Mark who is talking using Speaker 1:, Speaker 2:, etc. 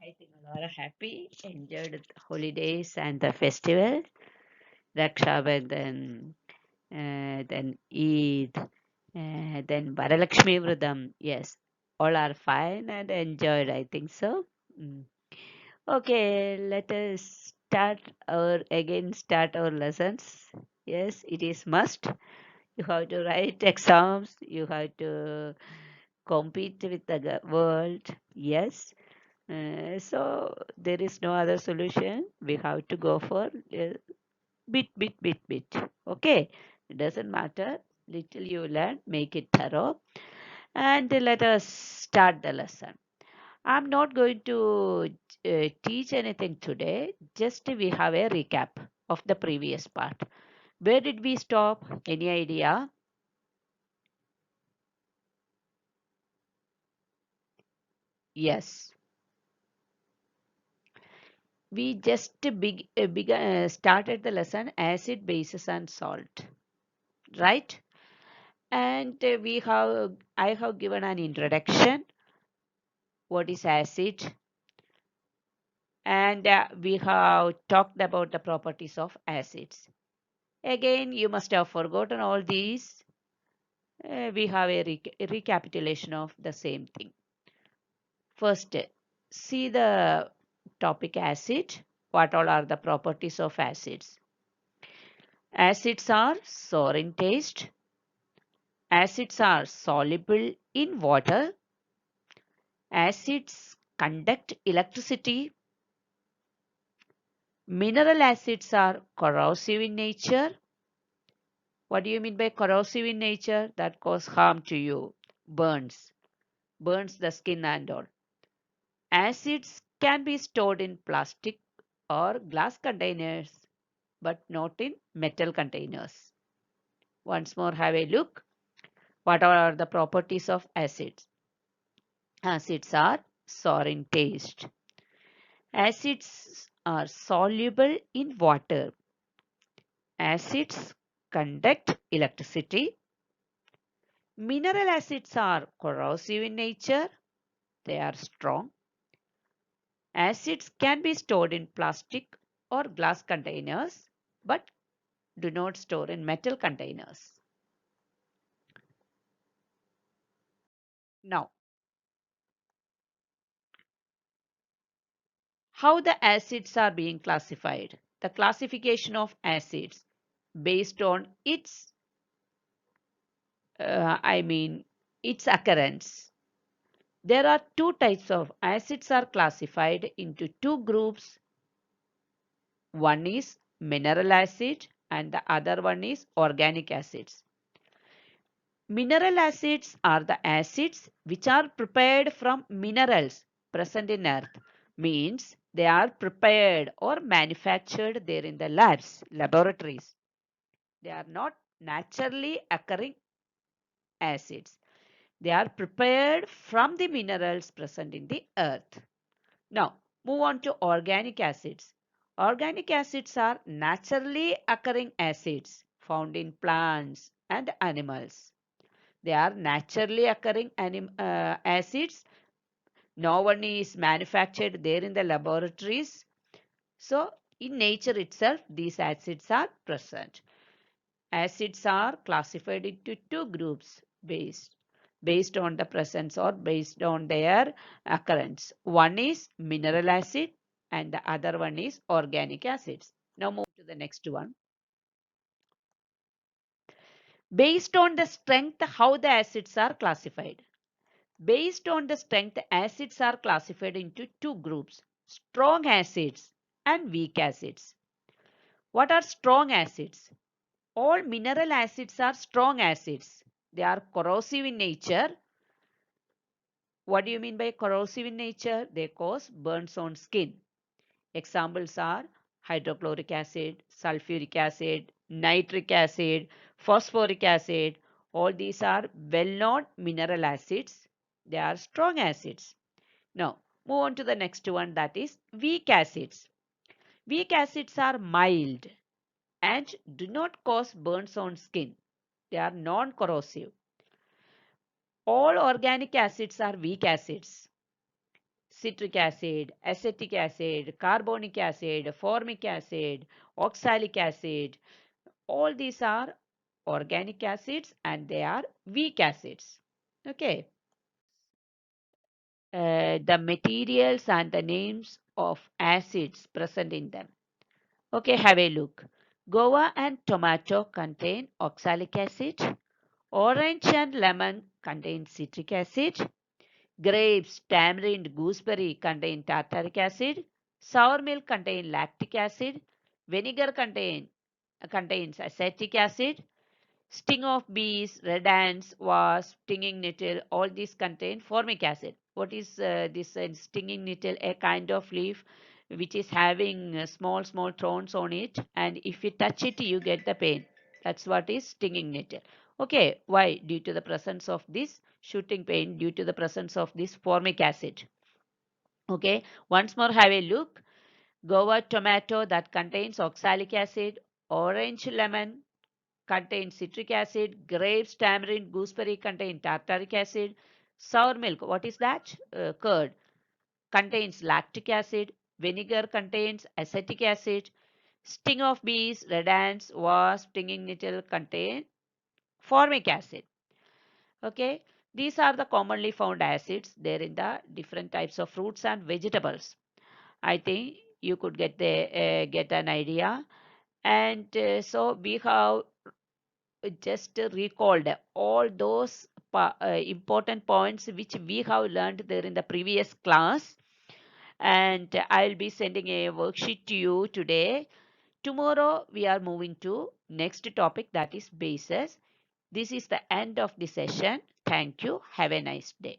Speaker 1: I think a lot of happy, enjoyed the holidays and the festival, Raksha Bandhan, then Eid, then Varalakshmi Vradam. Yes, all are fine and enjoyed. I think so. Mm. Okay, let us start our lessons. Yes, it is must. You have to write exams. You have to compete with the world. Yes. So there is no other solution. We have to go for bit. Okay, it doesn't matter. Little you learn, make it thorough, and let us start the lesson. I'm not going to teach anything today. Just we have a recap of the previous part. Where did we stop? Any idea? Yes, we just started the lesson acid, bases, and salt, right? And I have given an introduction. What is acid? And we have talked about the properties of acids. Again, you must have forgotten all these. We have a recapitulation of the same thing. First, see the topic acid. What all are the properties of acids? Acids are sour in taste. Acids are soluble in water. Acids conduct electricity. Mineral acids are corrosive in nature. What do you mean by corrosive in nature? That cause harm to you. Burns. Burns the skin and all. Acids can be stored in plastic or glass containers, but not in metal containers. Once more, have a look. What are the properties of acids? Acids are sour in taste. Acids are soluble in water. Acids conduct electricity. Mineral acids are corrosive in nature. They are strong. Acids can be stored in plastic or glass containers, but do not store in metal containers. Now, how the acids are being classified? The classification of acids based on I mean, its occurrence. There are two types of acids are classified into two groups. One is mineral acid and the other one is organic acids. Mineral acids are the acids which are prepared from minerals present in earth. Means they are prepared or manufactured there in the laboratories. They are not naturally occurring acids. They are prepared from the minerals present in the earth. Now, move on to organic acids. Organic acids are naturally occurring acids found in plants and animals. They are naturally occurring acids. No one is manufactured there in the laboratories. So, in nature itself, these acids are present. Acids are classified into two groups based on the presence or based on their occurrence. One is mineral acid and the other one is organic acids. Now move to the next one. Based on the strength, how the acids are classified. Based on the strength, acids are classified into two groups, strong acids and weak acids. What are strong acids? All mineral acids are strong acids. They are corrosive in nature. What do you mean by corrosive in nature? They cause burns on skin. Examples are hydrochloric acid, sulfuric acid, nitric acid, phosphoric acid. All these are well-known mineral acids. They are strong acids. Now, move on to the next one, that is weak acids. Weak acids are mild and do not cause burns on skin. They are non-corrosive. All organic acids are weak acids. citric acid, acetic acid, carbonic acid, formic acid, oxalic acid. All these are organic acids and they are weak acids. Okay. The materials and the names of acids present in them. Okay, have a look. Guava and tomato contain oxalic acid. Orange and lemon contain citric acid. Grapes, tamarind, gooseberry contain tartaric acid. Sour milk contain lactic acid. Vinegar contains acetic acid. Sting of bees, red ants, wasp, stinging nettle, all these contain formic acid. What is this stinging nettle? A kind of leaf which is having small thorns on it, and if you touch it, you get the pain. That's what is stinging nettle. Okay, why? Due to the presence of this shooting pain, due to the presence of this formic acid. Okay, once more have a look. Guava tomato that contains oxalic acid, orange lemon contains citric acid, grapes, tamarind, gooseberry contain tartaric acid, sour milk, what is that? Curd, contains lactic acid, vinegar contains acetic acid, sting of bees, red ants, wasp, stinging nettle contain formic acid. Okay, these are the commonly found acids there in the different types of fruits and vegetables. I think you could get an idea. And so we have just recalled all those important points which we have learned there in the previous class, and I'll be sending a worksheet to you today. Tomorrow we are moving to next topic, that is bases. This is the end of the session. Thank you. Have a nice day.